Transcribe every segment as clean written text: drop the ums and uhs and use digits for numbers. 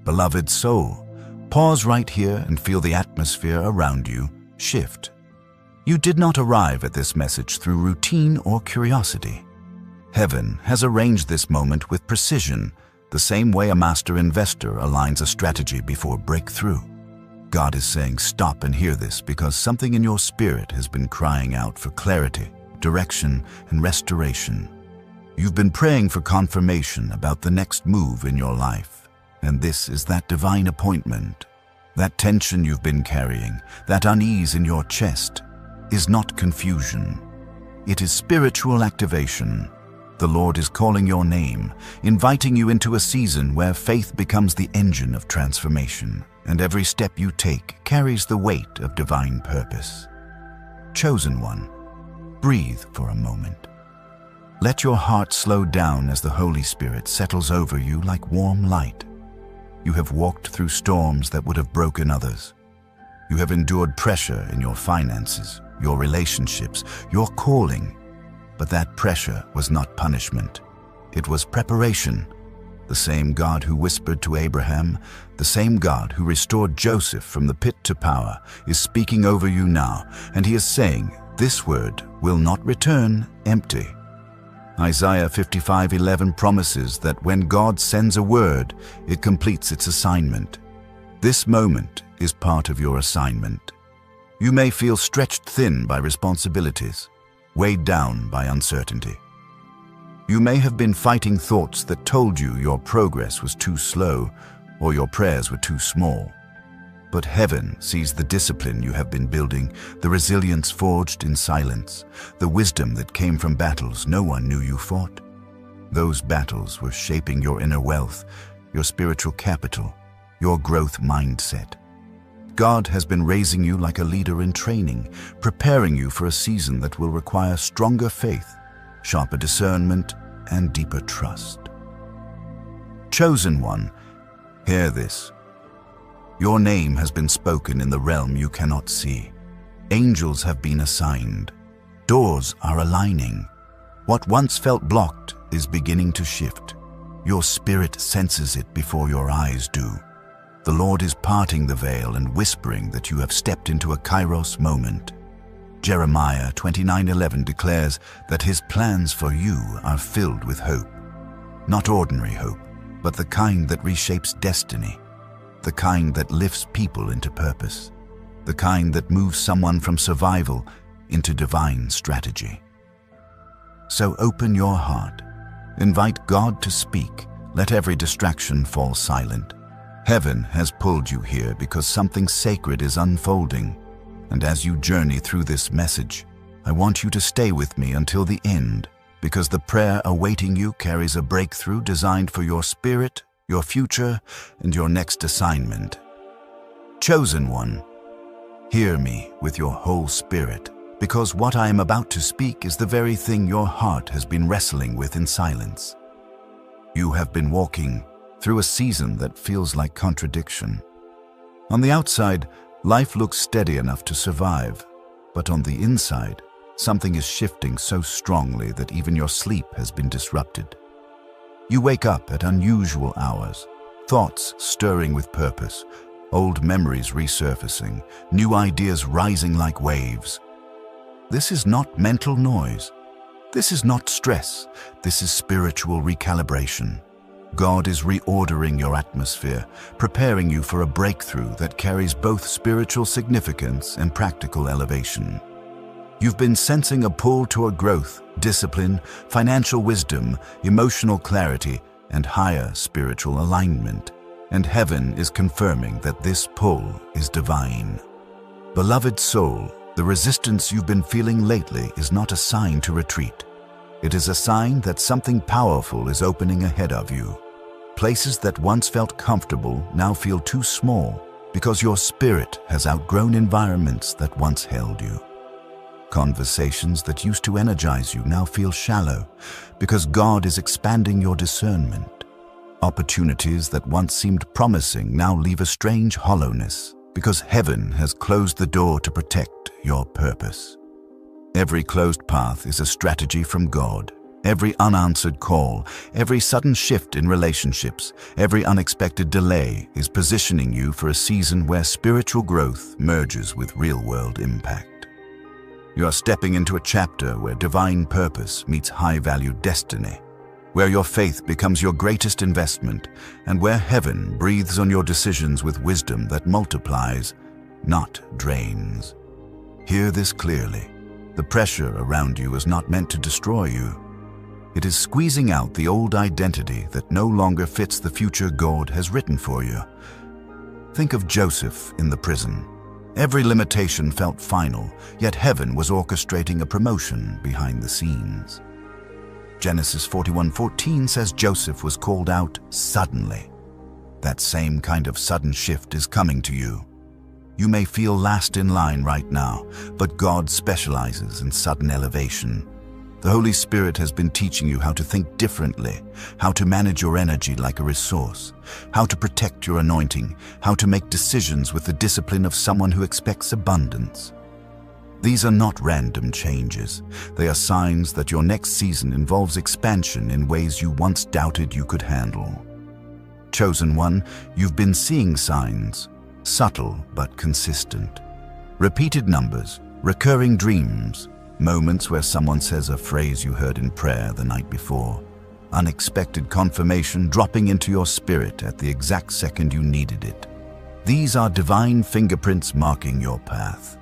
Beloved soul, pause right here and feel the atmosphere around you shift. You did not arrive at this message through routine or curiosity. Heaven has arranged this moment with precision, the same way a master investor aligns a strategy before breakthrough. God is saying, stop and hear this, because something in your spirit has been crying out for clarity, direction, and restoration. You've been praying for confirmation about the next move in your life, and this is that divine appointment. That tension you've been carrying, that unease in your chest, is not confusion. It is spiritual activation. The Lord is calling your name, inviting you into a season where faith becomes the engine of transformation, and every step you take carries the weight of divine purpose. Chosen one, breathe for a moment. Let your heart slow down as the Holy Spirit settles over you like warm light. You have walked through storms that would have broken others. You have endured pressure in your finances, your relationships, your calling. But that pressure was not punishment. It was preparation. The same God who whispered to Abraham, the same God who restored Joseph from the pit to power, is speaking over you now, and he is saying, this word will not return empty. Isaiah 55:11 promises that when God sends a word, it completes its assignment. This moment is part of your assignment. You may feel stretched thin by responsibilities, weighed down by uncertainty. You may have been fighting thoughts that told you your progress was too slow or your prayers were too small. But heaven sees the discipline you have been building, the resilience forged in silence, the wisdom that came from battles no one knew you fought. Those battles were shaping your inner wealth, your spiritual capital, your growth mindset. God has been raising you like a leader in training, preparing you for a season that will require stronger faith, sharper discernment, and deeper trust. Chosen one, hear this. Your name has been spoken in the realm you cannot see. Angels have been assigned. Doors are aligning. What once felt blocked is beginning to shift. Your spirit senses it before your eyes do. The Lord is parting the veil and whispering that you have stepped into a kairos moment. Jeremiah 29:11 declares that his plans for you are filled with hope. Not ordinary hope, but the kind that reshapes destiny. The kind that lifts people into purpose. The kind that moves someone from survival into divine strategy. So open your heart. Invite God to speak. Let every distraction fall silent. Heaven has pulled you here because something sacred is unfolding. And as you journey through this message, I want you to stay with me until the end, because the prayer awaiting you carries a breakthrough designed for your spirit, your future, and your next assignment. Chosen one, hear me with your whole spirit, because what I am about to speak is the very thing your heart has been wrestling with in silence. You have been walking through a season that feels like contradiction. On the outside, life looks steady enough to survive, but on the inside, something is shifting so strongly that even your sleep has been disrupted. You wake up at unusual hours, thoughts stirring with purpose, old memories resurfacing, new ideas rising like waves. This is not mental noise. This is not stress. This is spiritual recalibration. God is reordering your atmosphere, preparing you for a breakthrough that carries both spiritual significance and practical elevation. You've been sensing a pull toward growth, discipline, financial wisdom, emotional clarity, and higher spiritual alignment. And heaven is confirming that this pull is divine. Beloved soul, the resistance you've been feeling lately is not a sign to retreat. It is a sign that something powerful is opening ahead of you. Places that once felt comfortable now feel too small because your spirit has outgrown environments that once held you. Conversations that used to energize you now feel shallow because God is expanding your discernment. Opportunities that once seemed promising now leave a strange hollowness because heaven has closed the door to protect your purpose. Every closed path is a strategy from God. Every unanswered call, every sudden shift in relationships, every unexpected delay is positioning you for a season where spiritual growth merges with real-world impact. You are stepping into a chapter where divine purpose meets high-value destiny, where your faith becomes your greatest investment, and where heaven breathes on your decisions with wisdom that multiplies, not drains. Hear this clearly. The pressure around you is not meant to destroy you. It is squeezing out the old identity that no longer fits the future God has written for you. Think of Joseph in the prison. Every limitation felt final, yet heaven was orchestrating a promotion behind the scenes. Genesis 41:14 says Joseph was called out suddenly. That same kind of sudden shift is coming to you. You may feel last in line right now, but God specializes in sudden elevation. The Holy Spirit has been teaching you how to think differently, how to manage your energy like a resource, how to protect your anointing, how to make decisions with the discipline of someone who expects abundance. These are not random changes. They are signs that your next season involves expansion in ways you once doubted you could handle. Chosen one, you've been seeing signs, subtle but consistent. Repeated numbers, recurring dreams, moments where someone says a phrase you heard in prayer the night before, unexpected confirmation dropping into your spirit at the exact second you needed it. These are divine fingerprints marking your path.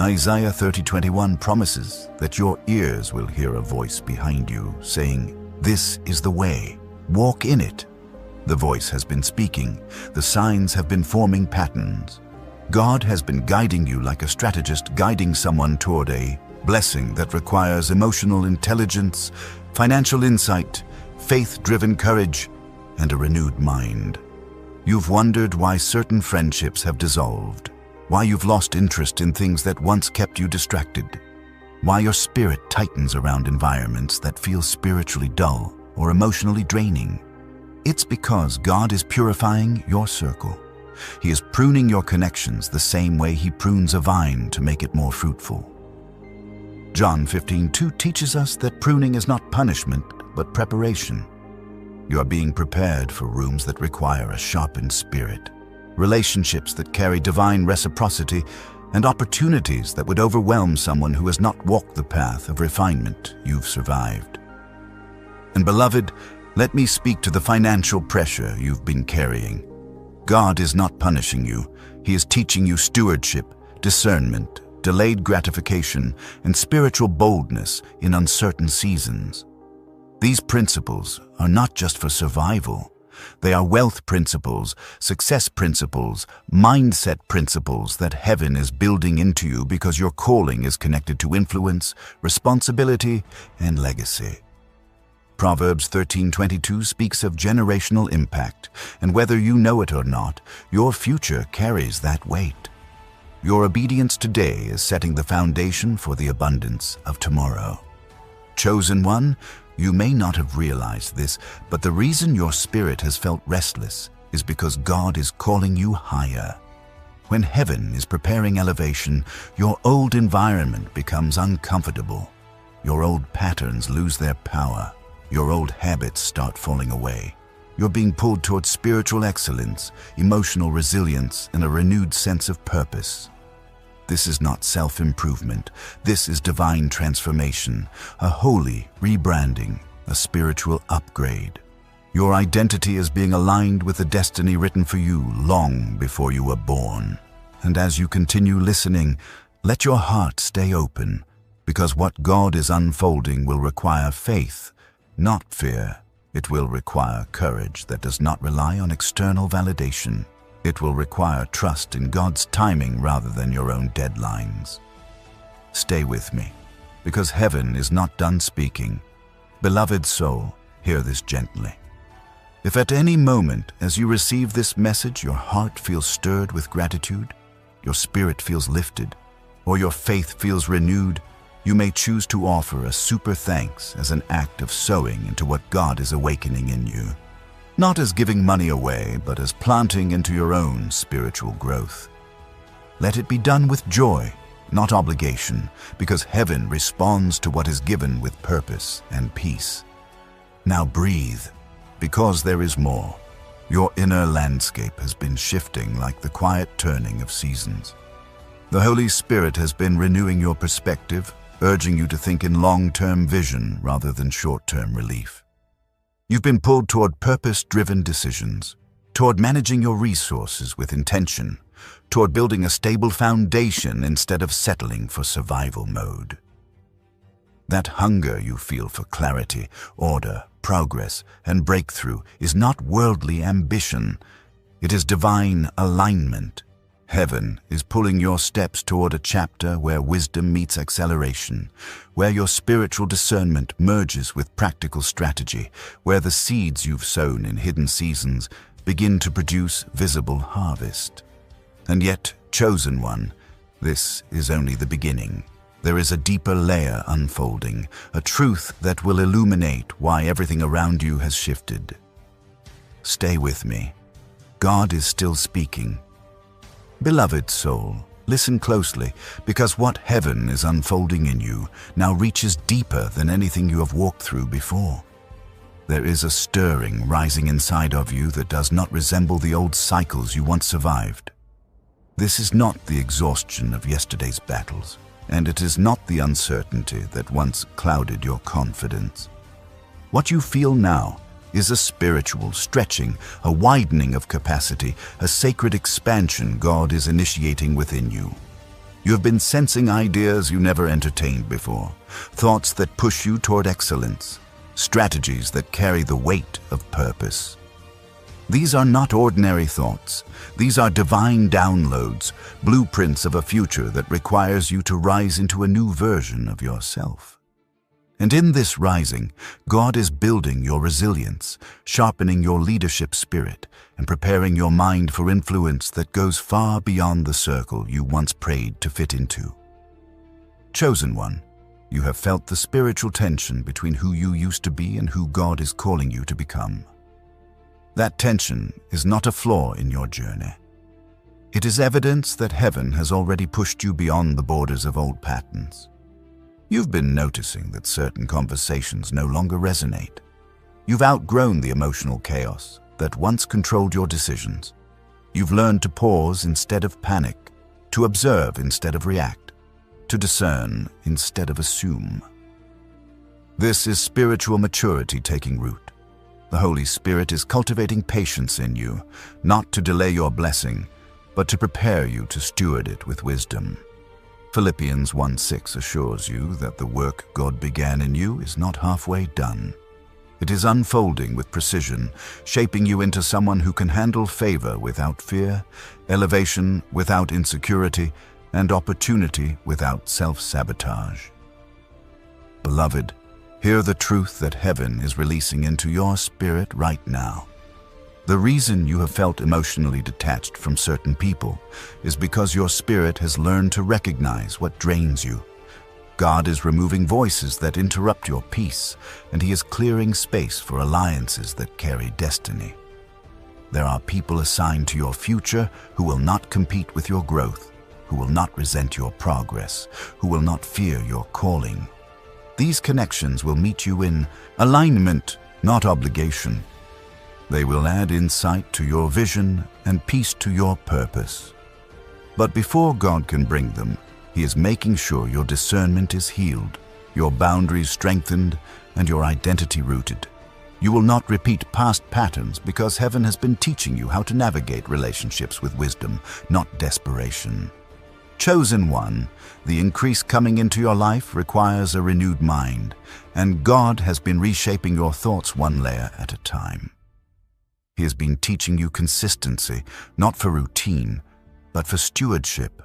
Isaiah 30:21 promises that your ears will hear a voice behind you saying, "This is the way, walk in it." The voice has been speaking, the signs have been forming patterns. God has been guiding you like a strategist guiding someone toward a blessing that requires emotional intelligence, financial insight, faith-driven courage, and a renewed mind. You've wondered why certain friendships have dissolved, why you've lost interest in things that once kept you distracted, why your spirit tightens around environments that feel spiritually dull or emotionally draining. It's because God is purifying your circle. He is pruning your connections the same way He prunes a vine to make it more fruitful. John 15:2 teaches us that pruning is not punishment, but preparation. You are being prepared for rooms that require a sharpened spirit, relationships that carry divine reciprocity, and opportunities that would overwhelm someone who has not walked the path of refinement you've survived. And beloved, let me speak to the financial pressure you've been carrying. God is not punishing you. He is teaching you stewardship, discernment, delayed gratification, and spiritual boldness in uncertain seasons. These principles are not just for survival. They are wealth principles, success principles, mindset principles that heaven is building into you because your calling is connected to influence, responsibility, and legacy. Proverbs 13:22 speaks of generational impact, and whether you know it or not, your future carries that weight. Your obedience today is setting the foundation for the abundance of tomorrow. Chosen one, you may not have realized this, but the reason your spirit has felt restless is because God is calling you higher. When heaven is preparing elevation, your old environment becomes uncomfortable. Your old patterns lose their power. Your old habits start falling away. You're being pulled towards spiritual excellence, emotional resilience, and a renewed sense of purpose. This is not self-improvement. This is divine transformation, a holy rebranding, a spiritual upgrade. Your identity is being aligned with the destiny written for you long before you were born. And as you continue listening, let your heart stay open, because what God is unfolding will require faith, not fear. It will require courage that does not rely on external validation. It will require trust in God's timing rather than your own deadlines. Stay with me, because heaven is not done speaking. Beloved soul, hear this gently. If at any moment as you receive this message your heart feels stirred with gratitude, your spirit feels lifted, or your faith feels renewed, you may choose to offer a super thanks as an act of sowing into what God is awakening in you. Not as giving money away, but as planting into your own spiritual growth. Let it be done with joy, not obligation, because heaven responds to what is given with purpose and peace. Now breathe, because there is more. Your inner landscape has been shifting like the quiet turning of seasons. The Holy Spirit has been renewing your perspective, urging you to think in long-term vision rather than short-term relief. You've been pulled toward purpose-driven decisions, toward managing your resources with intention, toward building a stable foundation instead of settling for survival mode. That hunger you feel for clarity, order, progress, and breakthrough is not worldly ambition. It is divine alignment. Heaven is pulling your steps toward a chapter where wisdom meets acceleration, where your spiritual discernment merges with practical strategy, where the seeds you've sown in hidden seasons begin to produce visible harvest. And yet, chosen one, this is only the beginning. There is a deeper layer unfolding, a truth that will illuminate why everything around you has shifted. Stay with me. God is still speaking. Beloved soul, listen closely, because what heaven is unfolding in you now reaches deeper than anything you have walked through before. There is a stirring rising inside of you that does not resemble the old cycles you once survived. This is not the exhaustion of yesterday's battles, and it is not the uncertainty that once clouded your confidence. What you feel now is a spiritual stretching, a widening of capacity, a sacred expansion God is initiating within you. You have been sensing ideas you never entertained before, thoughts that push you toward excellence, strategies that carry the weight of purpose. These are not ordinary thoughts. These are divine downloads, blueprints of a future that requires you to rise into a new version of yourself. And in this rising, God is building your resilience, sharpening your leadership spirit, and preparing your mind for influence that goes far beyond the circle you once prayed to fit into. Chosen one, you have felt the spiritual tension between who you used to be and who God is calling you to become. That tension is not a flaw in your journey. It is evidence that heaven has already pushed you beyond the borders of old patterns. You've been noticing that certain conversations no longer resonate. You've outgrown the emotional chaos that once controlled your decisions. You've learned to pause instead of panic, to observe instead of react, to discern instead of assume. This is spiritual maturity taking root. The Holy Spirit is cultivating patience in you, not to delay your blessing, but to prepare you to steward it with wisdom. Philippians 1:6 assures you that the work God began in you is not halfway done. It is unfolding with precision, shaping you into someone who can handle favor without fear, elevation without insecurity, and opportunity without self-sabotage. Beloved, hear the truth that heaven is releasing into your spirit right now. The reason you have felt emotionally detached from certain people is because your spirit has learned to recognize what drains you. God is removing voices that interrupt your peace, and He is clearing space for alliances that carry destiny. There are people assigned to your future who will not compete with your growth, who will not resent your progress, who will not fear your calling. These connections will meet you in alignment, not obligation. They will add insight to your vision and peace to your purpose. But before God can bring them, He is making sure your discernment is healed, your boundaries strengthened, and your identity rooted. You will not repeat past patterns because heaven has been teaching you how to navigate relationships with wisdom, not desperation. Chosen one, the increase coming into your life requires a renewed mind, and God has been reshaping your thoughts one layer at a time. He has been teaching you consistency, not for routine, but for stewardship.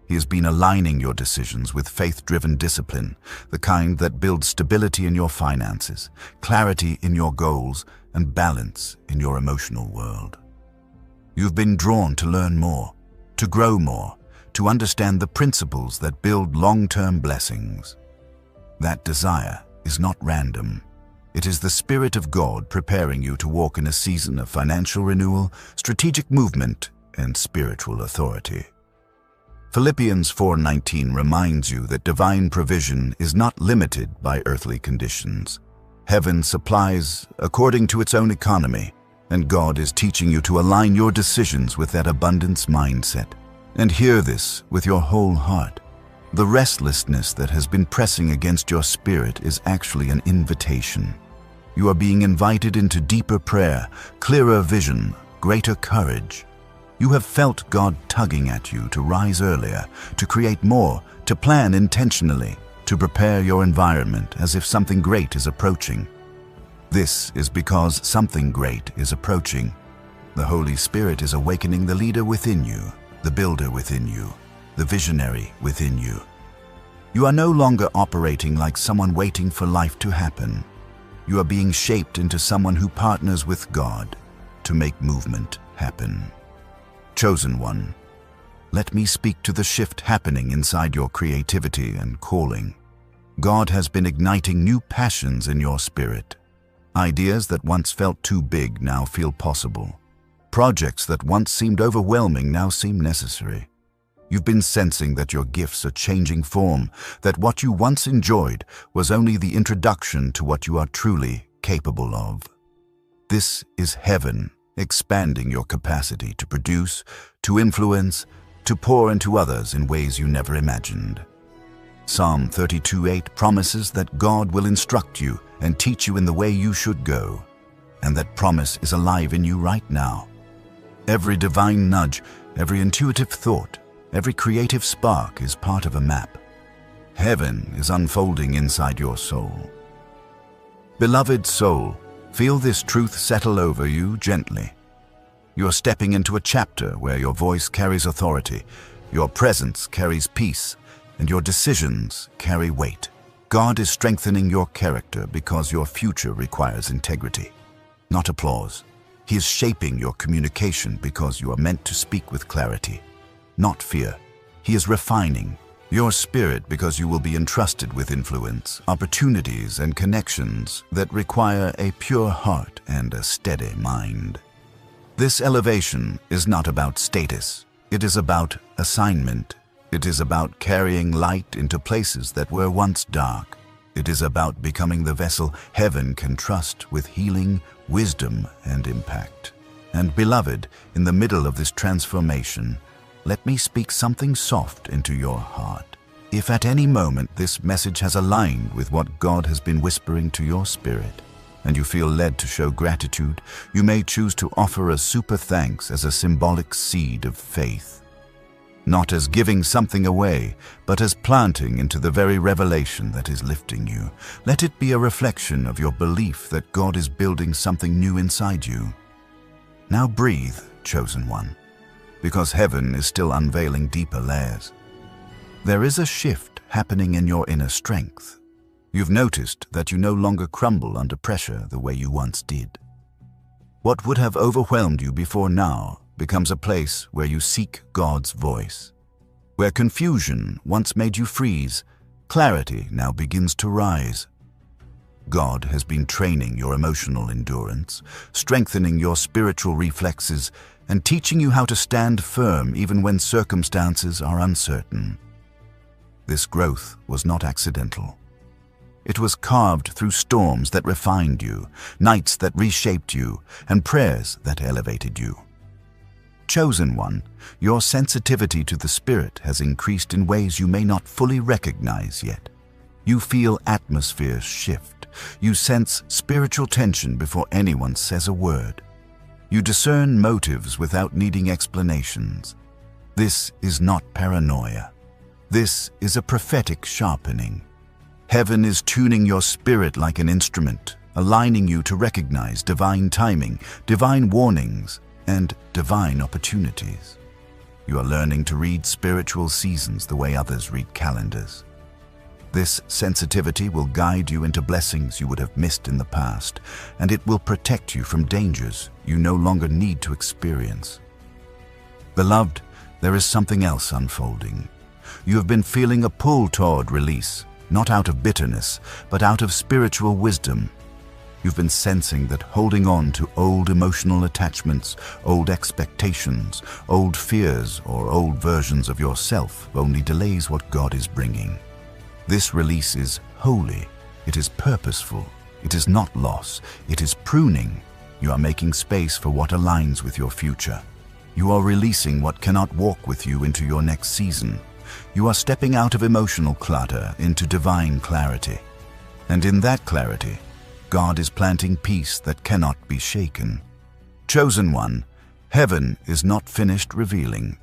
He has been aligning your decisions with faith-driven discipline, the kind that builds stability in your finances, clarity in your goals, and balance in your emotional world. You've been drawn to learn more, to grow more, to understand the principles that build long-term blessings. That desire is not random. It is the Spirit of God preparing you to walk in a season of financial renewal, strategic movement, and spiritual authority. Philippians 4:19 reminds you that divine provision is not limited by earthly conditions. Heaven supplies according to its own economy, and God is teaching you to align your decisions with that abundance mindset. And hear this with your whole heart. The restlessness that has been pressing against your spirit is actually an invitation. You are being invited into deeper prayer, clearer vision, greater courage. You have felt God tugging at you to rise earlier, to create more, to plan intentionally, to prepare your environment as if something great is approaching. This is because something great is approaching. The Holy Spirit is awakening the leader within you, the builder within you, the visionary within you. You are no longer operating like someone waiting for life to happen. You are being shaped into someone who partners with God to make movement happen. Chosen one, let me speak to the shift happening inside your creativity and calling. God has been igniting new passions in your spirit. Ideas that once felt too big now feel possible. Projects that once seemed overwhelming now seem necessary. You've been sensing that your gifts are changing form, that what you once enjoyed was only the introduction to what you are truly capable of. This is heaven expanding your capacity to produce, to influence, to pour into others in ways you never imagined. Psalm 32:8 promises that God will instruct you and teach you in the way you should go, and that promise is alive in you right now. Every divine nudge, every intuitive thought, every creative spark is part of a map. Heaven is unfolding inside your soul. Beloved soul, feel this truth settle over you gently. You're stepping into a chapter where your voice carries authority, your presence carries peace, and your decisions carry weight. God is strengthening your character because your future requires integrity, not applause. He is shaping your communication because you are meant to speak with clarity, not fear. He is refining your spirit because you will be entrusted with influence, opportunities, and connections that require a pure heart and a steady mind. This elevation is not about status. It is about assignment. It is about carrying light into places that were once dark. It is about becoming the vessel heaven can trust with healing, wisdom, and impact. And beloved, in the middle of this transformation, let me speak something soft into your heart. If at any moment this message has aligned with what God has been whispering to your spirit, and you feel led to show gratitude, you may choose to offer a super thanks as a symbolic seed of faith. Not as giving something away, but as planting into the very revelation that is lifting you. Let it be a reflection of your belief that God is building something new inside you. Now breathe, chosen one, because heaven is still unveiling deeper layers. There is a shift happening in your inner strength. You've noticed that you no longer crumble under pressure the way you once did. What would have overwhelmed you before now becomes a place where you seek God's voice. Where confusion once made you freeze, clarity now begins to rise. God has been training your emotional endurance, strengthening your spiritual reflexes, and teaching you how to stand firm even when circumstances are uncertain. This growth was not accidental. It was carved through storms that refined you, nights that reshaped you, and prayers that elevated you. Chosen one, your sensitivity to the Spirit has increased in ways you may not fully recognize yet. You feel atmospheres shift. You sense spiritual tension before anyone says a word. You discern motives without needing explanations. This is not paranoia. This is a prophetic sharpening. Heaven is tuning your spirit like an instrument, aligning you to recognize divine timing, divine warnings, and divine opportunities. You are learning to read spiritual seasons the way others read calendars. This sensitivity will guide you into blessings you would have missed in the past, and it will protect you from dangers you no longer need to experience. Beloved, there is something else unfolding. You have been feeling a pull toward release, not out of bitterness, but out of spiritual wisdom. You've been sensing that holding on to old emotional attachments, old expectations, old fears, or old versions of yourself only delays what God is bringing. This release is holy. It is purposeful. It is not loss. It is pruning. You are making space for what aligns with your future. You are releasing what cannot walk with you into your next season. You are stepping out of emotional clutter into divine clarity. And in that clarity, God is planting peace that cannot be shaken. Chosen one, heaven is not finished revealing.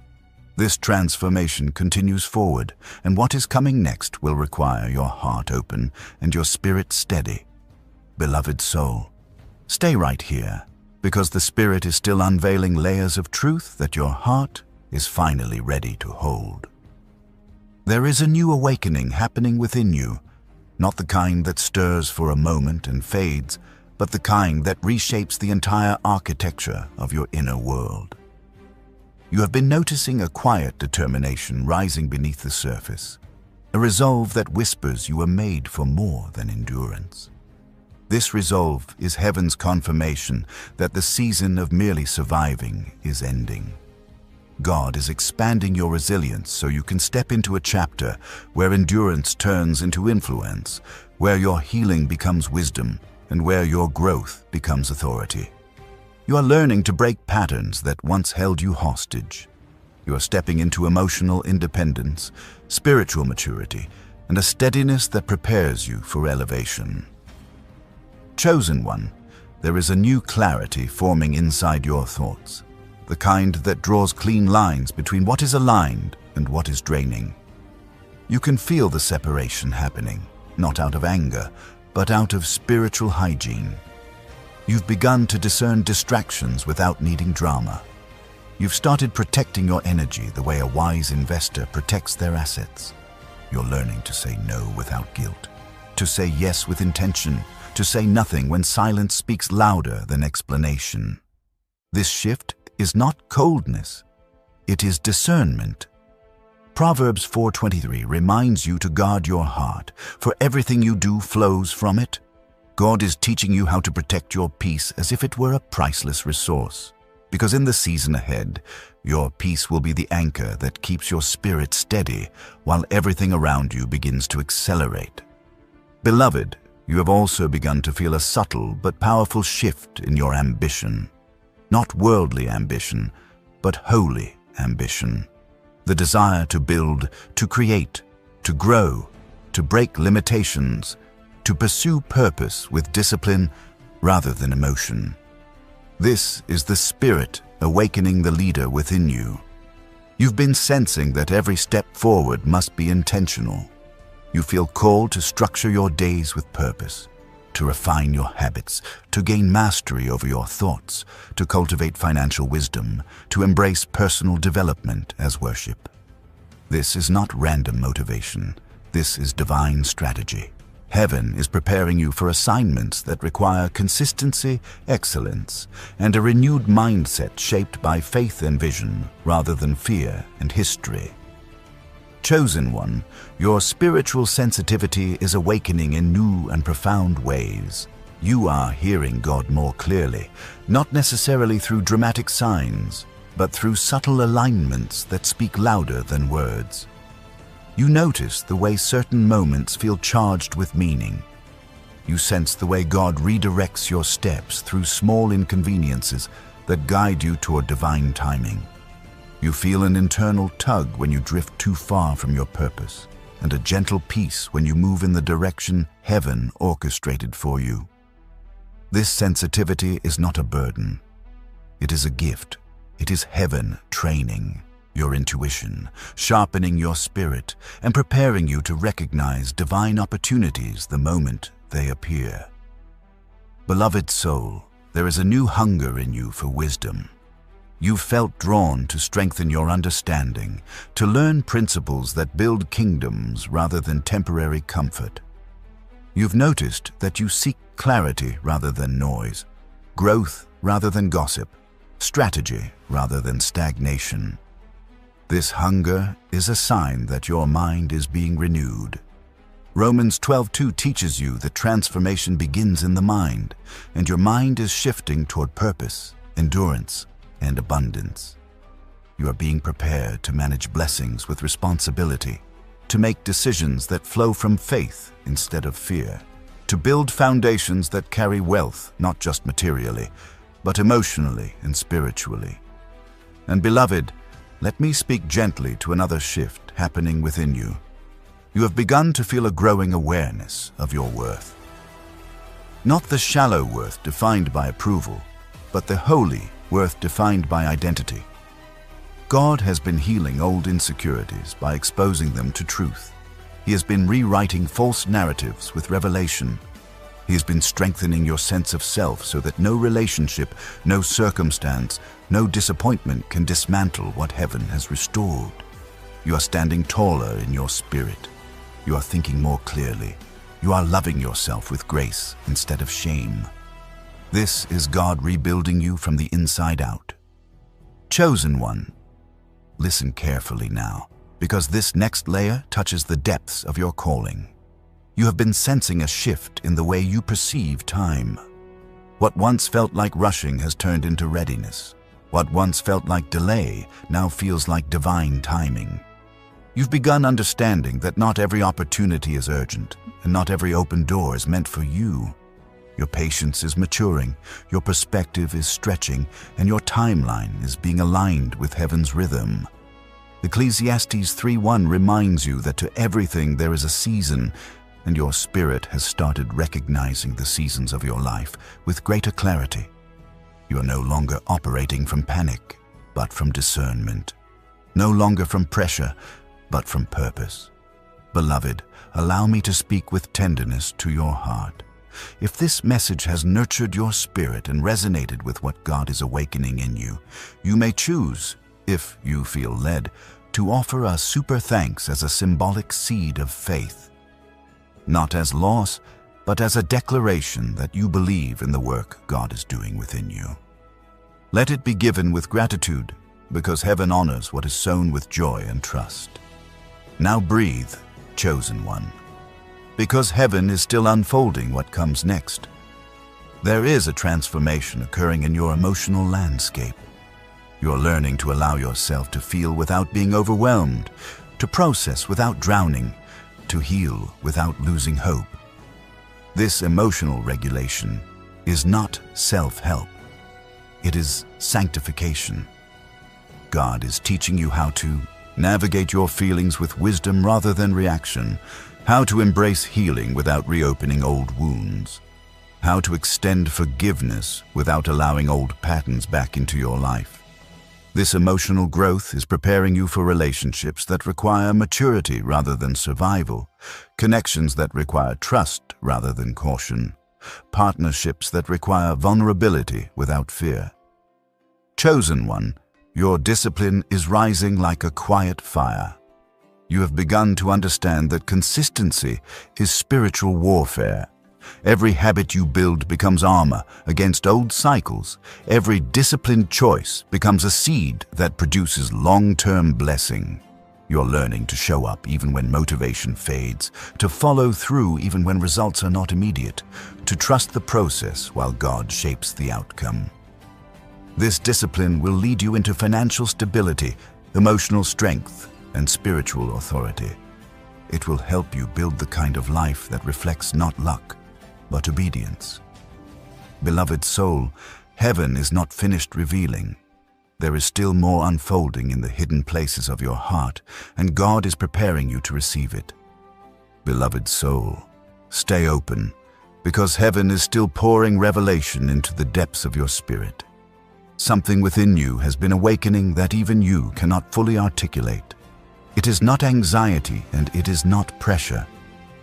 This transformation continues forward, and what is coming next will require your heart open and your spirit steady. Beloved soul, stay right here, because the Spirit is still unveiling layers of truth that your heart is finally ready to hold. There is a new awakening happening within you, not the kind that stirs for a moment and fades, but the kind that reshapes the entire architecture of your inner world. You have been noticing a quiet determination rising beneath the surface, a resolve that whispers you are made for more than endurance. This resolve is heaven's confirmation that the season of merely surviving is ending. God is expanding your resilience so you can step into a chapter where endurance turns into influence, where your healing becomes wisdom, and where your growth becomes authority. You are learning to break patterns that once held you hostage. You are stepping into emotional independence, spiritual maturity, and a steadiness that prepares you for elevation. Chosen one, there is a new clarity forming inside your thoughts, the kind that draws clean lines between what is aligned and what is draining. You can feel the separation happening, not out of anger, but out of spiritual hygiene. You've begun to discern distractions without needing drama. You've started protecting your energy the way a wise investor protects their assets. You're learning to say no without guilt, to say yes with intention, to say nothing when silence speaks louder than explanation. This shift is not coldness, it is discernment. Proverbs 4:23 reminds you to guard your heart, for everything you do flows from it. God is teaching you how to protect your peace as if it were a priceless resource, because in the season ahead, your peace will be the anchor that keeps your spirit steady while everything around you begins to accelerate. Beloved, you have also begun to feel a subtle but powerful shift in your ambition. Not worldly ambition, but holy ambition. The desire to build, to create, to grow, to break limitations, to pursue purpose with discipline rather than emotion. This is the Spirit awakening the leader within you. You've been sensing that every step forward must be intentional. You feel called to structure your days with purpose, to refine your habits, to gain mastery over your thoughts, to cultivate financial wisdom, to embrace personal development as worship. This is not random motivation. This is divine strategy. Heaven is preparing you for assignments that require consistency, excellence, and a renewed mindset shaped by faith and vision rather than fear and history. Chosen one, your spiritual sensitivity is awakening in new and profound ways. You are hearing God more clearly, not necessarily through dramatic signs, but through subtle alignments that speak louder than words. You notice the way certain moments feel charged with meaning. You sense the way God redirects your steps through small inconveniences that guide you toward divine timing. You feel an internal tug when you drift too far from your purpose, and a gentle peace when you move in the direction heaven orchestrated for you. This sensitivity is not a burden. It is a gift. It is heaven training your intuition, sharpening your spirit, and preparing you to recognize divine opportunities the moment they appear. Beloved soul, there is a new hunger in you for wisdom. You've felt drawn to strengthen your understanding, to learn principles that build kingdoms rather than temporary comfort. You've noticed that you seek clarity rather than noise, growth rather than gossip, strategy rather than stagnation. This hunger is a sign that your mind is being renewed. Romans 12:2 teaches you that transformation begins in the mind, and your mind is shifting toward purpose, endurance, and abundance. You are being prepared to manage blessings with responsibility, to make decisions that flow from faith instead of fear, to build foundations that carry wealth not just materially, but emotionally and spiritually. And beloved, let me speak gently to another shift happening within you. You have begun to feel a growing awareness of your worth. Not the shallow worth defined by approval, but the holy worth defined by identity. God has been healing old insecurities by exposing them to truth. He has been rewriting false narratives with revelation. He has been strengthening your sense of self so that no relationship, no circumstance, no disappointment can dismantle what heaven has restored. You are standing taller in your spirit. You are thinking more clearly. You are loving yourself with grace instead of shame. This is God rebuilding you from the inside out. Chosen one, listen carefully now, because this next layer touches the depths of your calling. You have been sensing a shift in the way you perceive time. What once felt like rushing has turned into readiness. What once felt like delay now feels like divine timing. You've begun understanding that not every opportunity is urgent, and not every open door is meant for you. Your patience is maturing, your perspective is stretching, and your timeline is being aligned with heaven's rhythm. Ecclesiastes 3:1 reminds you that to everything there is a season, and your spirit has started recognizing the seasons of your life with greater clarity. You are no longer operating from panic, but from discernment. No longer from pressure, but from purpose. Beloved, allow me to speak with tenderness to your heart. If this message has nurtured your spirit and resonated with what God is awakening in you, you may choose, if you feel led, to offer a super thanks as a symbolic seed of faith. Not as loss, but as a declaration that you believe in the work God is doing within you. Let it be given with gratitude, because heaven honors what is sown with joy and trust. Now breathe, chosen one, because heaven is still unfolding what comes next. There is a transformation occurring in your emotional landscape. You're learning to allow yourself to feel without being overwhelmed, to process without drowning, to heal without losing hope. This emotional regulation is not self-help. It is sanctification. God is teaching you how to navigate your feelings with wisdom rather than reaction, how to embrace healing without reopening old wounds, how to extend forgiveness without allowing old patterns back into your life. This emotional growth is preparing you for relationships that require maturity rather than survival, connections that require trust rather than caution, partnerships that require vulnerability without fear. Chosen one, your discipline is rising like a quiet fire. You have begun to understand that consistency is spiritual warfare. Every habit you build becomes armor against old cycles. Every disciplined choice becomes a seed that produces long-term blessing. You're learning to show up even when motivation fades, to follow through even when results are not immediate, to trust the process while God shapes the outcome. This discipline will lead you into financial stability, emotional strength, and spiritual authority. It will help you build the kind of life that reflects not luck, but obedience. Beloved soul, heaven is not finished revealing. There is still more unfolding in the hidden places of your heart, and God is preparing you to receive it. Beloved soul, stay open, because heaven is still pouring revelation into the depths of your spirit. Something within you has been awakening that even you cannot fully articulate. It is not anxiety and it is not pressure.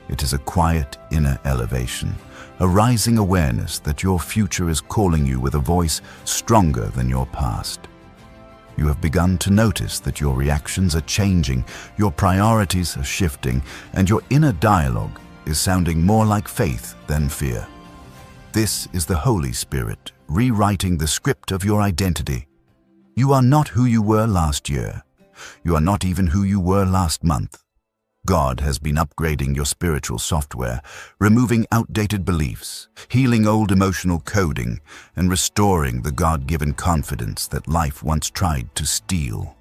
It is a quiet inner elevation, a rising awareness that your future is calling you with a voice stronger than your past. You have begun to notice that your reactions are changing, your priorities are shifting, and your inner dialogue is sounding more like faith than fear. This is the Holy Spirit rewriting the script of your identity. You are not who you were last year. You are not even who you were last month. God has been upgrading your spiritual software, removing outdated beliefs, healing old emotional coding, and restoring the God-given confidence that life once tried to steal.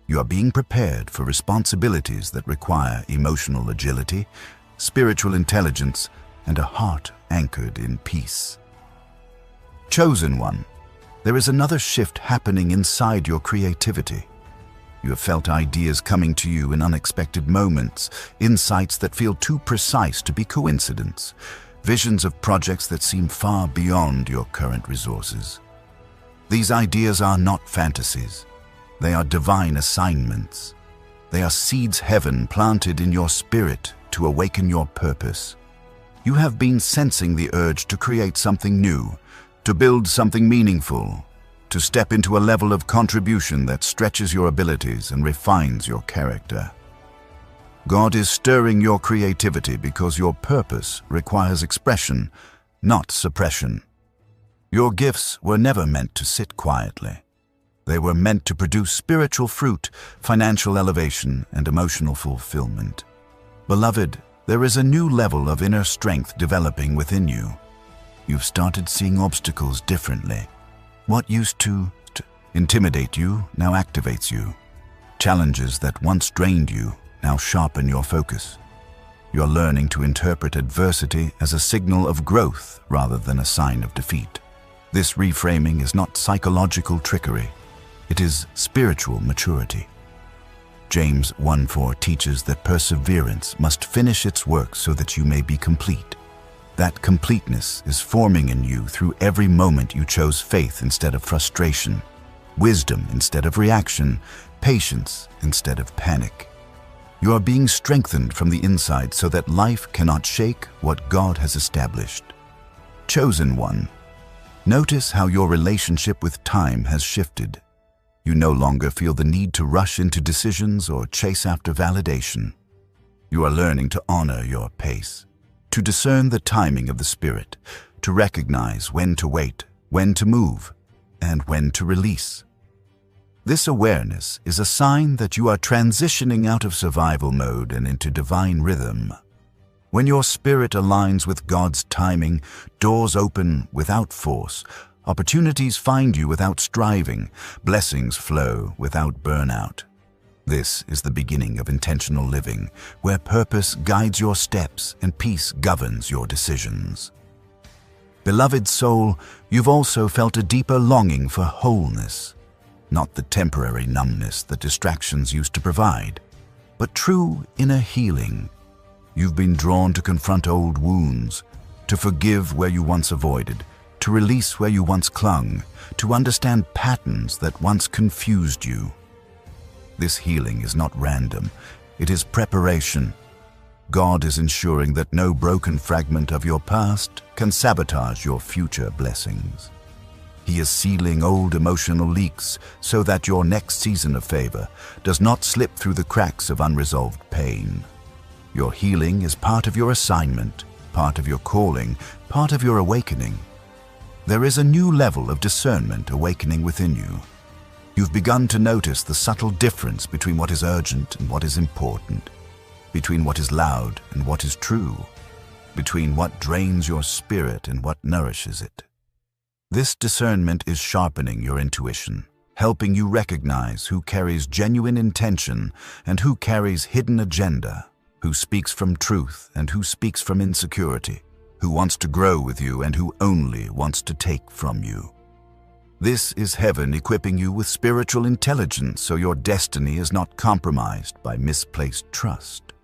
You are being prepared for responsibilities that require emotional agility, spiritual intelligence, and a heart anchored in peace. Chosen one, there is another shift happening inside your creativity. You have felt ideas coming to you in unexpected moments, insights that feel too precise to be coincidence, visions of projects that seem far beyond your current resources. These ideas are not fantasies. They are divine assignments. They are seeds heaven planted in your spirit to awaken your purpose. You have been sensing the urge to create something new, to build something meaningful, to step into a level of contribution that stretches your abilities and refines your character. God is stirring your creativity because your purpose requires expression, not suppression. Your gifts were never meant to sit quietly. They were meant to produce spiritual fruit, financial elevation, and emotional fulfillment. Beloved, there is a new level of inner strength developing within you. You've started seeing obstacles differently. What used to intimidate you now activates you. Challenges that once drained you now sharpen your focus. You're learning to interpret adversity as a signal of growth rather than a sign of defeat. This reframing is not psychological trickery. It is spiritual maturity. James 1:4 teaches that perseverance must finish its work so that you may be complete. That completeness is forming in you through every moment you chose faith instead of frustration, wisdom instead of reaction, patience instead of panic. You are being strengthened from the inside so that life cannot shake what God has established. Chosen one, notice how your relationship with time has shifted. You no longer feel the need to rush into decisions or chase after validation. You are learning to honor your pace, to discern the timing of the Spirit, to recognize when to wait, when to move, and when to release. This awareness is a sign that you are transitioning out of survival mode and into divine rhythm. When your spirit aligns with God's timing, doors open without force, opportunities find you without striving, blessings flow without burnout. This is the beginning of intentional living, where purpose guides your steps and peace governs your decisions. Beloved soul, you've also felt a deeper longing for wholeness, not the temporary numbness that distractions used to provide, but true inner healing. You've been drawn to confront old wounds, to forgive where you once avoided, to release where you once clung, to understand patterns that once confused you. This healing is not random, it is preparation. God is ensuring that no broken fragment of your past can sabotage your future blessings. He is sealing old emotional leaks so that your next season of favor does not slip through the cracks of unresolved pain. Your healing is part of your assignment, part of your calling, part of your awakening. There is a new level of discernment awakening within you. You've begun to notice the subtle difference between what is urgent and what is important, between what is loud and what is true, between what drains your spirit and what nourishes it. This discernment is sharpening your intuition, helping you recognize who carries genuine intention and who carries hidden agenda, who speaks from truth and who speaks from insecurity, who wants to grow with you and who only wants to take from you. This is heaven equipping you with spiritual intelligence so your destiny is not compromised by misplaced trust.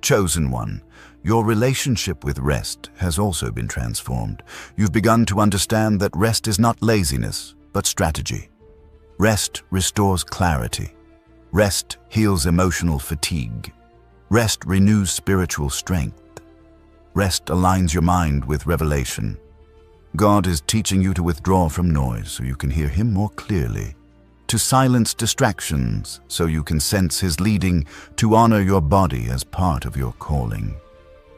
Chosen one, your relationship with rest has also been transformed. You've begun to understand that rest is not laziness, but strategy. Rest restores clarity. Rest heals emotional fatigue. Rest renews spiritual strength. Rest aligns your mind with revelation. God is teaching you to withdraw from noise so you can hear Him more clearly, to silence distractions so you can sense His leading, to honor your body as part of your calling.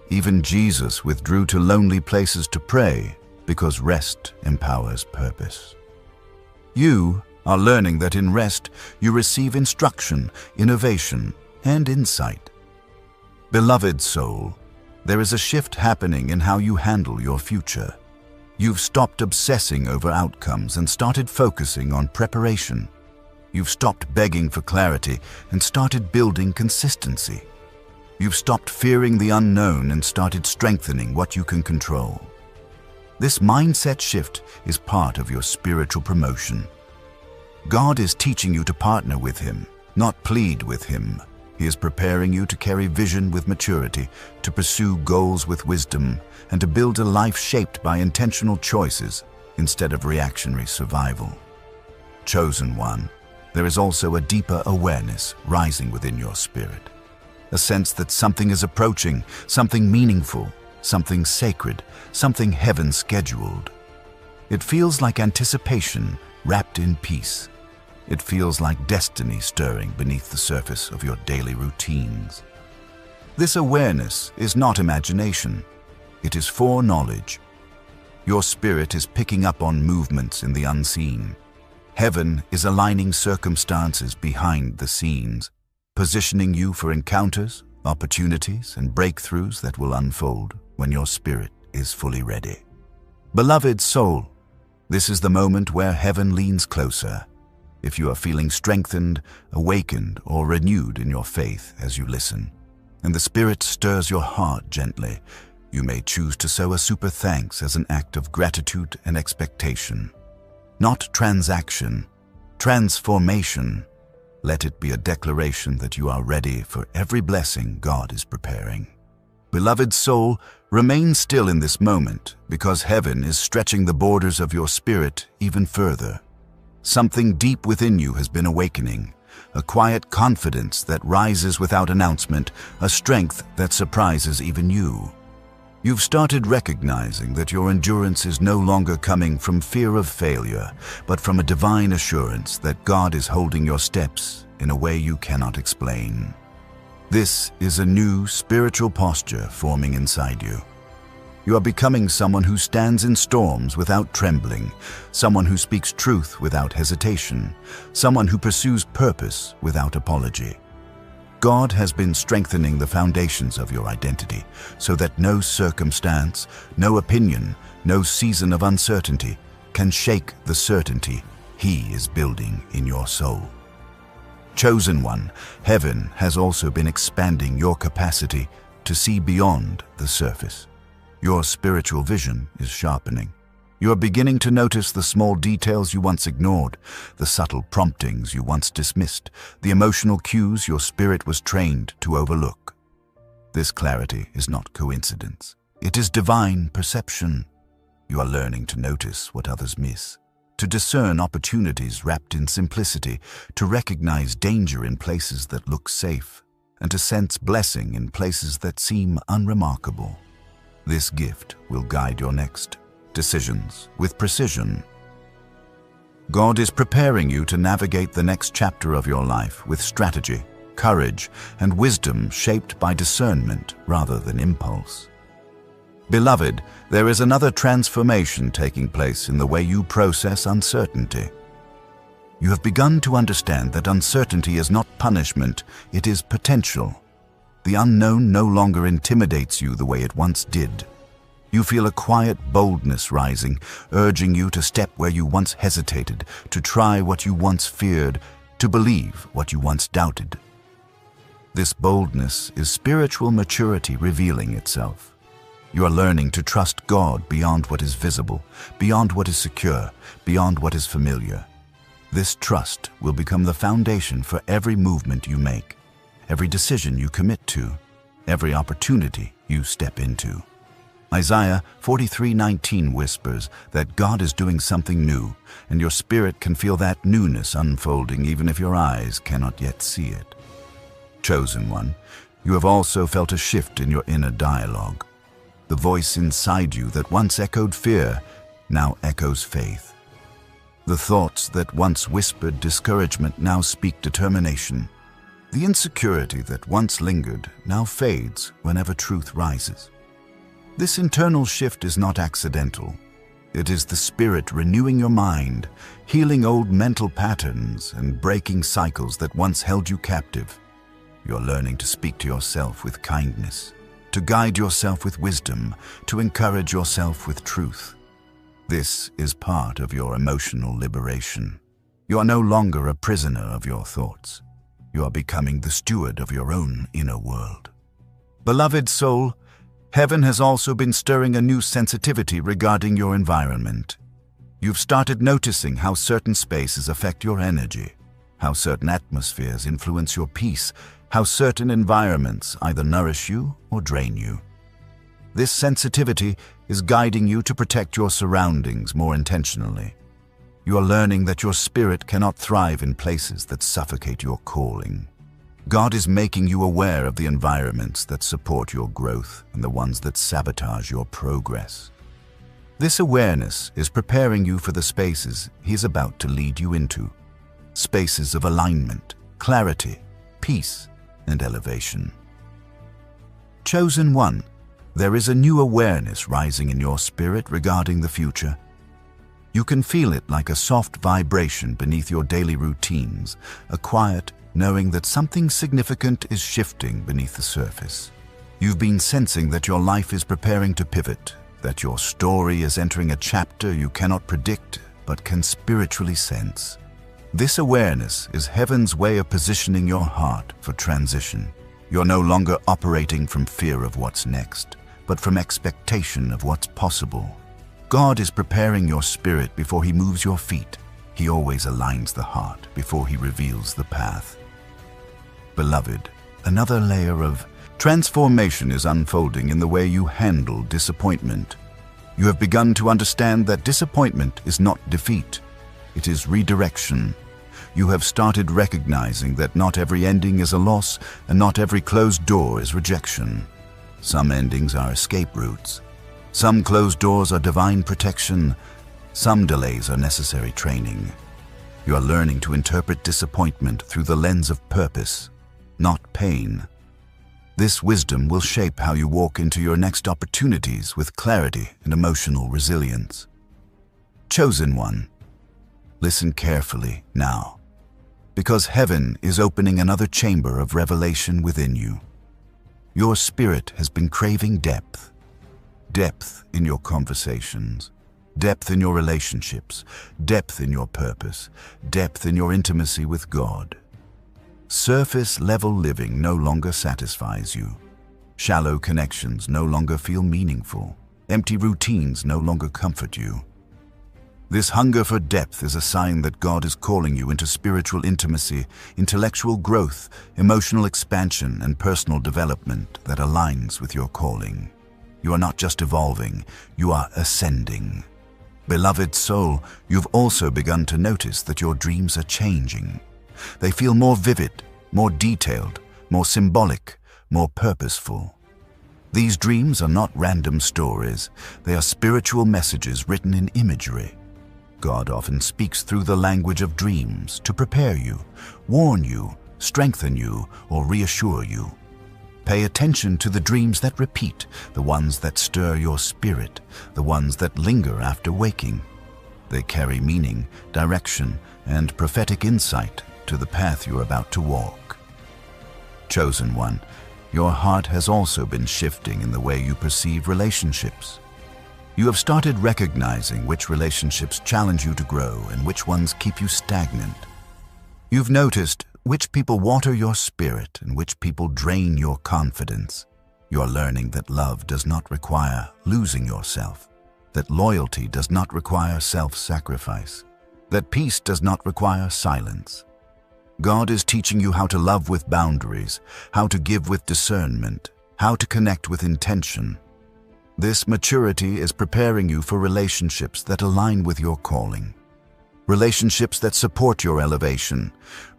Even Jesus withdrew to lonely places to pray because rest empowers purpose. You are learning that in rest you receive instruction, innovation, and insight. Beloved soul, there is a shift happening in how you handle your future. You've stopped obsessing over outcomes and started focusing on preparation. You've stopped begging for clarity and started building consistency. You've stopped fearing the unknown and started strengthening what you can control. This mindset shift is part of your spiritual promotion. God is teaching you to partner with Him, not plead with Him. He is preparing you to carry vision with maturity, to pursue goals with wisdom, and to build a life shaped by intentional choices instead of reactionary survival. Chosen one, there is also a deeper awareness rising within your spirit. A sense that something is approaching, something meaningful, something sacred, something heaven scheduled. It feels like anticipation wrapped in peace. It feels like destiny stirring beneath the surface of your daily routines. This awareness is not imagination. It is foreknowledge. Your spirit is picking up on movements in the unseen. Heaven is aligning circumstances behind the scenes, positioning you for encounters, opportunities, and breakthroughs that will unfold when your spirit is fully ready. Beloved soul, this is the moment where heaven leans closer. If you are feeling strengthened, awakened, or renewed in your faith as you listen, and the Spirit stirs your heart gently, you may choose to sow a super thanks as an act of gratitude and expectation. Not transaction, transformation. Let it be a declaration that you are ready for every blessing God is preparing. Beloved soul, remain still in this moment because heaven is stretching the borders of your spirit even further. Something deep within you has been awakening, a quiet confidence that rises without announcement, a strength that surprises even you. You've started recognizing that your endurance is no longer coming from fear of failure, but from a divine assurance that God is holding your steps in a way you cannot explain. This is a new spiritual posture forming inside you. You are becoming someone who stands in storms without trembling, someone who speaks truth without hesitation, someone who pursues purpose without apology. God has been strengthening the foundations of your identity so that no circumstance, no opinion, no season of uncertainty can shake the certainty He is building in your soul. Chosen one, heaven has also been expanding your capacity to see beyond the surface. Your spiritual vision is sharpening. You are beginning to notice the small details you once ignored, the subtle promptings you once dismissed, the emotional cues your spirit was trained to overlook. This clarity is not coincidence. It is divine perception. You are learning to notice what others miss, to discern opportunities wrapped in simplicity, to recognize danger in places that look safe, and to sense blessing in places that seem unremarkable. This gift will guide your next decisions with precision. God is preparing you to navigate the next chapter of your life with strategy, courage, and wisdom shaped by discernment rather than impulse. Beloved, there is another transformation taking place in the way you process uncertainty. You have begun to understand that uncertainty is not punishment, it is potential. The unknown no longer intimidates you the way it once did. You feel a quiet boldness rising, urging you to step where you once hesitated, to try what you once feared, to believe what you once doubted. This boldness is spiritual maturity revealing itself. You are learning to trust God beyond what is visible, beyond what is secure, beyond what is familiar. This trust will become the foundation for every movement you make, every decision you commit to, every opportunity you step into. Isaiah 43:19 whispers that God is doing something new, and your spirit can feel that newness unfolding even if your eyes cannot yet see it. Chosen one, you have also felt a shift in your inner dialogue. The voice inside you that once echoed fear now echoes faith. The thoughts that once whispered discouragement now speak determination. The insecurity that once lingered now fades whenever truth rises. This internal shift is not accidental. It is the Spirit renewing your mind, healing old mental patterns, and breaking cycles that once held you captive. You're learning to speak to yourself with kindness, to guide yourself with wisdom, to encourage yourself with truth. This is part of your emotional liberation. You are no longer a prisoner of your thoughts. You are becoming the steward of your own inner world. Beloved soul, heaven has also been stirring a new sensitivity regarding your environment. You've started noticing how certain spaces affect your energy, how certain atmospheres influence your peace, how certain environments either nourish you or drain you. This sensitivity is guiding you to protect your surroundings more intentionally. You are learning that your spirit cannot thrive in places that suffocate your calling. God is making you aware of the environments that support your growth and the ones that sabotage your progress. This awareness is preparing you for the spaces He is about to lead you into. Spaces of alignment, clarity, peace, and elevation. Chosen one, there is a new awareness rising in your spirit regarding the future. You can feel it like a soft vibration beneath your daily routines, a quiet knowing that something significant is shifting beneath the surface. You've been sensing that your life is preparing to pivot, that your story is entering a chapter you cannot predict but can spiritually sense. This awareness is heaven's way of positioning your heart for transition. You're no longer operating from fear of what's next, but from expectation of what's possible. God is preparing your spirit before He moves your feet. He always aligns the heart before He reveals the path. Beloved, another layer of transformation is unfolding in the way you handle disappointment. You have begun to understand that disappointment is not defeat. It is redirection. You have started recognizing that not every ending is a loss and not every closed door is rejection. Some endings are escape routes. Some closed doors are divine protection. Some delays are necessary training. You are learning to interpret disappointment through the lens of purpose, not pain. This wisdom will shape how you walk into your next opportunities with clarity and emotional resilience. Chosen one, listen carefully now, because heaven is opening another chamber of revelation within you. Your spirit has been craving depth. Depth in your conversations, depth in your relationships, depth in your purpose, depth in your intimacy with God. Surface-level living no longer satisfies you. Shallow connections no longer feel meaningful. Empty routines no longer comfort you. This hunger for depth is a sign that God is calling you into spiritual intimacy, intellectual growth, emotional expansion, and personal development that aligns with your calling. You are not just evolving, you are ascending. Beloved soul, you've also begun to notice that your dreams are changing. They feel more vivid, more detailed, more symbolic, more purposeful. These dreams are not random stories, they are spiritual messages written in imagery. God often speaks through the language of dreams to prepare you, warn you, strengthen you, or reassure you. Pay attention to the dreams that repeat, the ones that stir your spirit, the ones that linger after waking. They carry meaning, direction, and prophetic insight to the path you're about to walk. Chosen one, your heart has also been shifting in the way you perceive relationships. You have started recognizing which relationships challenge you to grow and which ones keep you stagnant. You've noticed which people water your spirit and which people drain your confidence. You are learning that love does not require losing yourself, that loyalty does not require self-sacrifice, that peace does not require silence. God is teaching you how to love with boundaries, how to give with discernment, how to connect with intention. This maturity is preparing you for relationships that align with your calling. Relationships that support your elevation,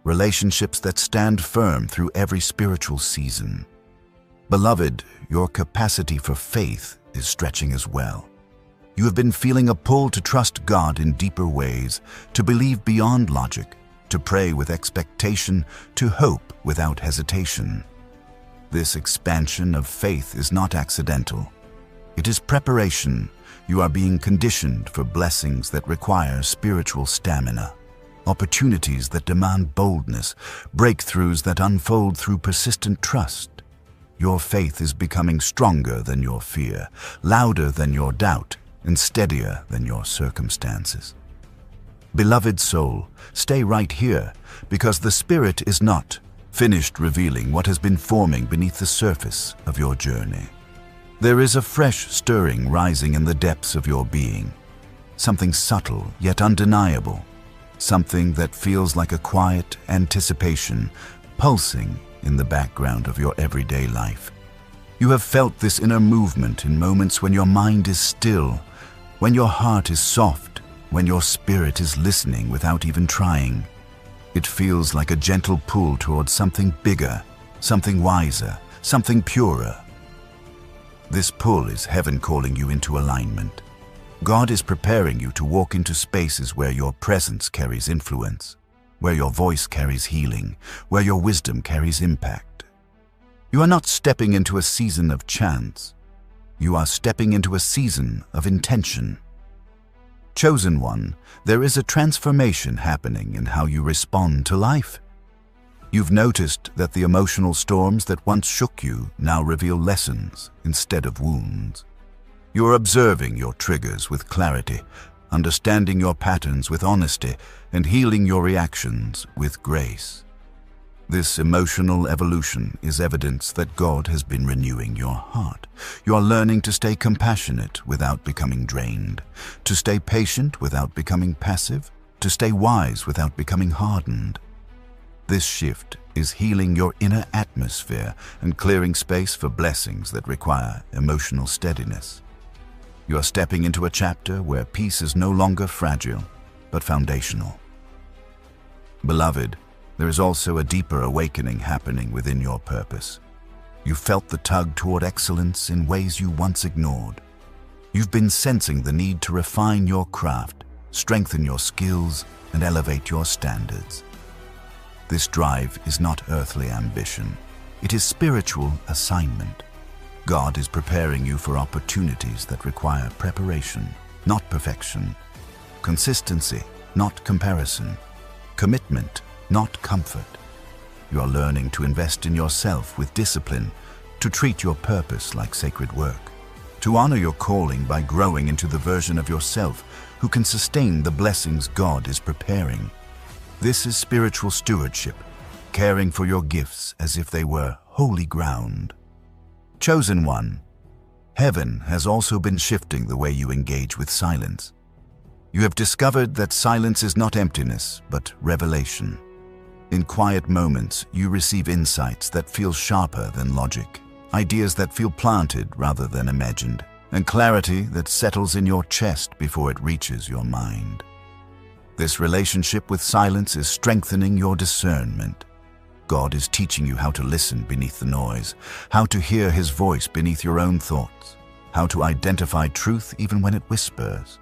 relationships that stand firm through every spiritual season. Beloved, your capacity for faith is stretching as well. You have been feeling a pull to trust God in deeper ways, to believe beyond logic, to pray with expectation, to hope without hesitation. This expansion of faith is not accidental. It is preparation. You are being conditioned for blessings that require spiritual stamina. opportunities that demand boldness, breakthroughs that unfold through persistent trust. Your faith is becoming stronger than your fear, louder than your doubt, and steadier than your circumstances. Beloved soul, stay right here, because the Spirit is not finished revealing what has been forming beneath the surface of your journey. There is a fresh stirring rising in the depths of your being, something subtle yet undeniable, something that feels like a quiet anticipation pulsing in the background of your everyday life. You have felt this inner movement in moments when your mind is still, when your heart is soft, when your spirit is listening without even trying. It feels like a gentle pull towards something bigger, something wiser, something purer. This pull is heaven calling you into alignment. God is preparing you to walk into spaces where your presence carries influence, where your voice carries healing, where your wisdom carries impact. You are not stepping into a season of chance. You are stepping into a season of intention. Chosen one, there is a transformation happening in how you respond to life. You've noticed that the emotional storms that once shook you now reveal lessons instead of wounds. You're observing your triggers with clarity, understanding your patterns with honesty, and healing your reactions with grace. This emotional evolution is evidence that God has been renewing your heart. You are learning to stay compassionate without becoming drained, to stay patient without becoming passive, to stay wise without becoming hardened. This shift is healing your inner atmosphere and clearing space for blessings that require emotional steadiness. You are stepping into a chapter where peace is no longer fragile, but foundational. Beloved, there is also a deeper awakening happening within your purpose. You felt the tug toward excellence in ways you once ignored. You've been sensing the need to refine your craft, strengthen your skills, and elevate your standards. This drive is not earthly ambition. It is spiritual assignment. God is preparing you for opportunities that require preparation, not perfection. Consistency, not comparison. Commitment, not comfort. You are learning to invest in yourself with discipline, to treat your purpose like sacred work, to honor your calling by growing into the version of yourself who can sustain the blessings God is preparing. This is spiritual stewardship, caring for your gifts as if they were holy ground. Chosen one, heaven has also been shifting the way you engage with silence. You have discovered that silence is not emptiness, but revelation. In quiet moments, you receive insights that feel sharper than logic, ideas that feel planted rather than imagined, and clarity that settles in your chest before it reaches your mind. This relationship with silence is strengthening your discernment. God is teaching you how to listen beneath the noise, how to hear His voice beneath your own thoughts, how to identify truth even when it whispers.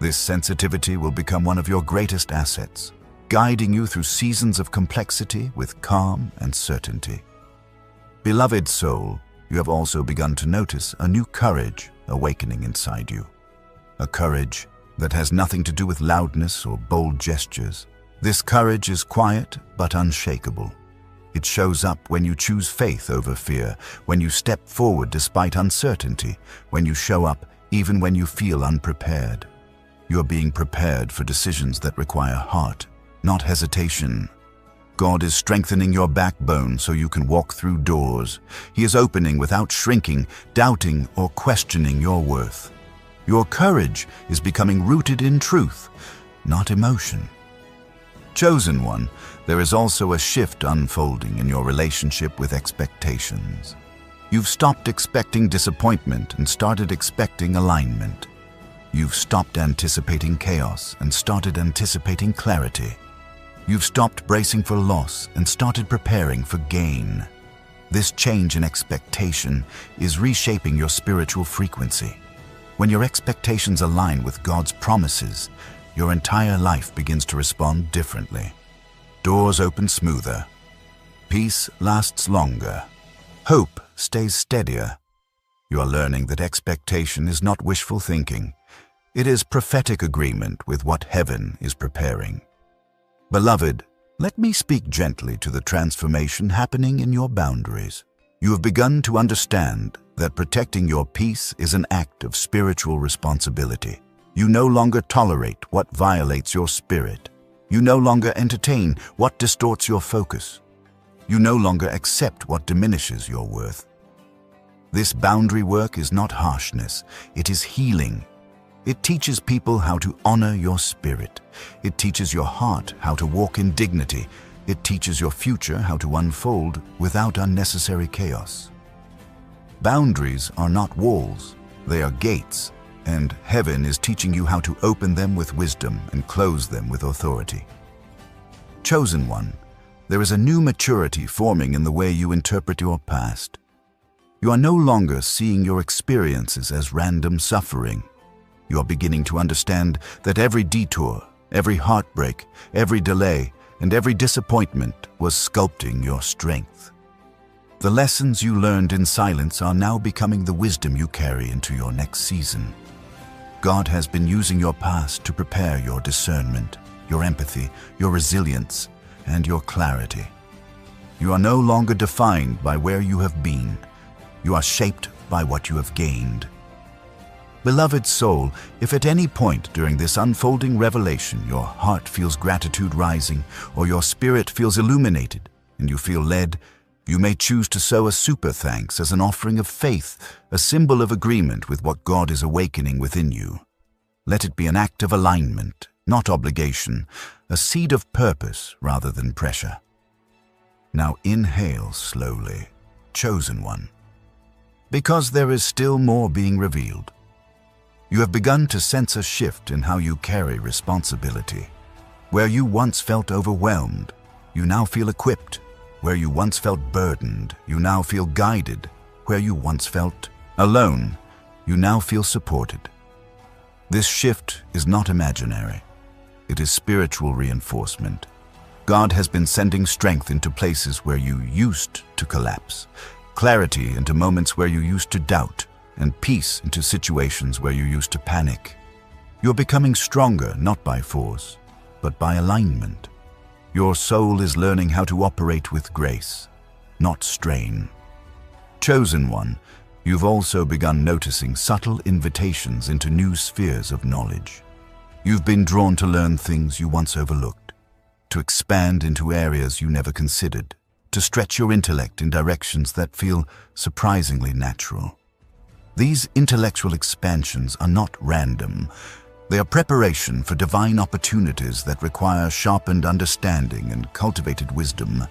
This sensitivity will become one of your greatest assets, guiding you through seasons of complexity with calm and certainty. Beloved soul, you have also begun to notice a new courage awakening inside you. A courage that has nothing to do with loudness or bold gestures. This courage is quiet but unshakable. It shows up when you choose faith over fear, when you step forward despite uncertainty, when you show up even when you feel unprepared. You are being prepared for decisions that require heart, not hesitation. God is strengthening your backbone so you can walk through doors. He is opening without shrinking, doubting, or questioning your worth. Your courage is becoming rooted in truth, not emotion. Chosen one, there is also a shift unfolding in your relationship with expectations. You've stopped expecting disappointment and started expecting alignment. You've stopped anticipating chaos and started anticipating clarity. You've stopped bracing for loss and started preparing for gain. This change in expectation is reshaping your spiritual frequency. When your expectations align with God's promises, your entire life begins to respond differently. Doors open smoother. Peace lasts longer. Hope stays steadier. You are learning that expectation is not wishful thinking. It is prophetic agreement with what heaven is preparing. Beloved, let me speak gently to the transformation happening in your boundaries. You have begun to understand that protecting your peace is an act of spiritual responsibility. You no longer tolerate what violates your spirit. You no longer entertain what distorts your focus. You no longer accept what diminishes your worth. This boundary work is not harshness, it is healing. It teaches people how to honor your spirit. It teaches your heart how to walk in dignity. It teaches your future how to unfold without unnecessary chaos. Boundaries are not walls, they are gates, and heaven is teaching you how to open them with wisdom and close them with authority. Chosen one, there is a new maturity forming in the way you interpret your past. You are no longer seeing your experiences as random suffering. You are beginning to understand that every detour, every heartbreak, every delay, and every disappointment was sculpting your strength. The lessons you learned in silence are now becoming the wisdom you carry into your next season. God has been using your past to prepare your discernment, your empathy, your resilience, and your clarity. You are no longer defined by where you have been. You are shaped by what you have gained. Beloved soul, if at any point during this unfolding revelation your heart feels gratitude rising or your spirit feels illuminated and you feel led, you may choose to sow a super thanks as an offering of faith, a symbol of agreement with what God is awakening within you. Let it be an act of alignment, not obligation, a seed of purpose rather than pressure. Now inhale slowly, chosen one, because there is still more being revealed. You have begun to sense a shift in how you carry responsibility. Where you once felt overwhelmed, you now feel equipped. Where you once felt burdened, you now feel guided. Where you once felt alone, you now feel supported. This shift is not imaginary. It is spiritual reinforcement. God has been sending strength into places where you used to collapse, clarity into moments where you used to doubt, and peace into situations where you used to panic. You're becoming stronger not by force, but by alignment. Your soul is learning how to operate with grace, not strain. Chosen one, you've also begun noticing subtle invitations into new spheres of knowledge. You've been drawn to learn things you once overlooked, to expand into areas you never considered, to stretch your intellect in directions that feel surprisingly natural. These intellectual expansions are not random. They are preparation for divine opportunities that require sharpened understanding and cultivated wisdom.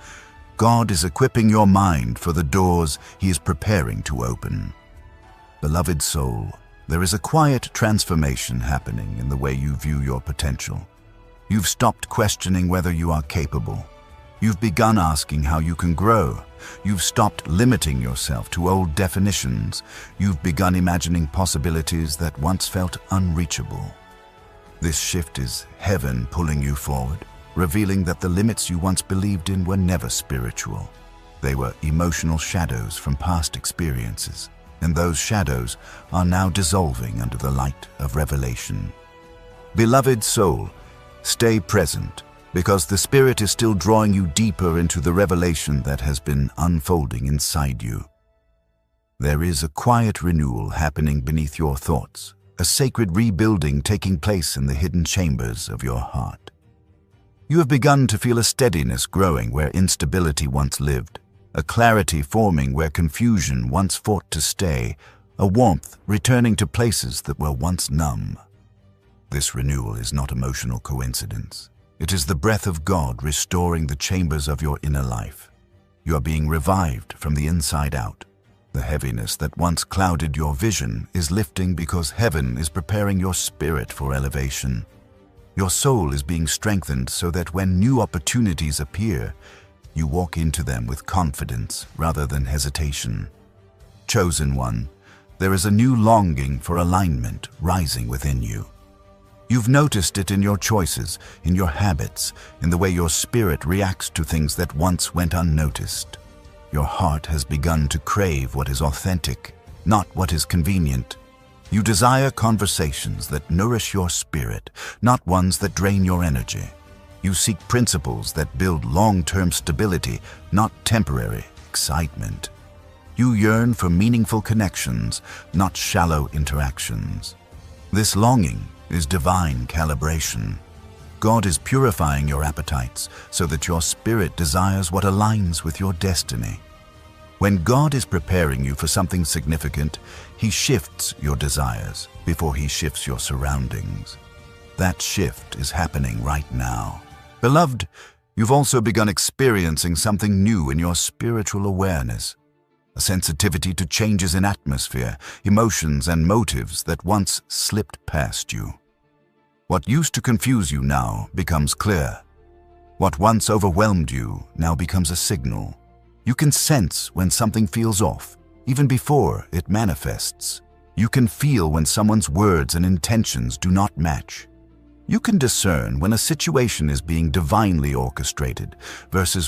God is equipping your mind for the doors He is preparing to open. Beloved soul, there is a quiet transformation happening in the way you view your potential. You've stopped questioning whether you are capable. You've begun asking how you can grow. You've stopped limiting yourself to old definitions. You've begun imagining possibilities that once felt unreachable. This shift is heaven pulling you forward, revealing that the limits you once believed in were never spiritual. They were emotional shadows from past experiences, and those shadows are now dissolving under the light of revelation. Beloved soul, stay present, because the Spirit is still drawing you deeper into the revelation that has been unfolding inside you. There is a quiet renewal happening beneath your thoughts, a sacred rebuilding taking place in the hidden chambers of your heart. You have begun to feel a steadiness growing where instability once lived, a clarity forming where confusion once fought to stay, a warmth returning to places that were once numb. This renewal is not emotional coincidence. It is the breath of God restoring the chambers of your inner life. You are being revived from the inside out. The heaviness that once clouded your vision is lifting because heaven is preparing your spirit for elevation. Your soul is being strengthened so that when new opportunities appear, you walk into them with confidence rather than hesitation. Chosen one, there is a new longing for alignment rising within you. You've noticed it in your choices, in your habits, in the way your spirit reacts to things that once went unnoticed. Your heart has begun to crave what is authentic, not what is convenient. You desire conversations that nourish your spirit, not ones that drain your energy. You seek principles that build long-term stability, not temporary excitement. You yearn for meaningful connections, not shallow interactions. This longing is divine calibration. God is purifying your appetites so that your spirit desires what aligns with your destiny. When God is preparing you for something significant, He shifts your desires before He shifts your surroundings. That shift is happening right now. Beloved, you've also begun experiencing something new in your spiritual awareness, a sensitivity to changes in atmosphere, emotions, and motives that once slipped past you. What used to confuse you now becomes clear. What once overwhelmed you now becomes a signal. You can sense when something feels off, even before it manifests. You can feel when someone's words and intentions do not match. You can discern when a situation is being divinely orchestrated versus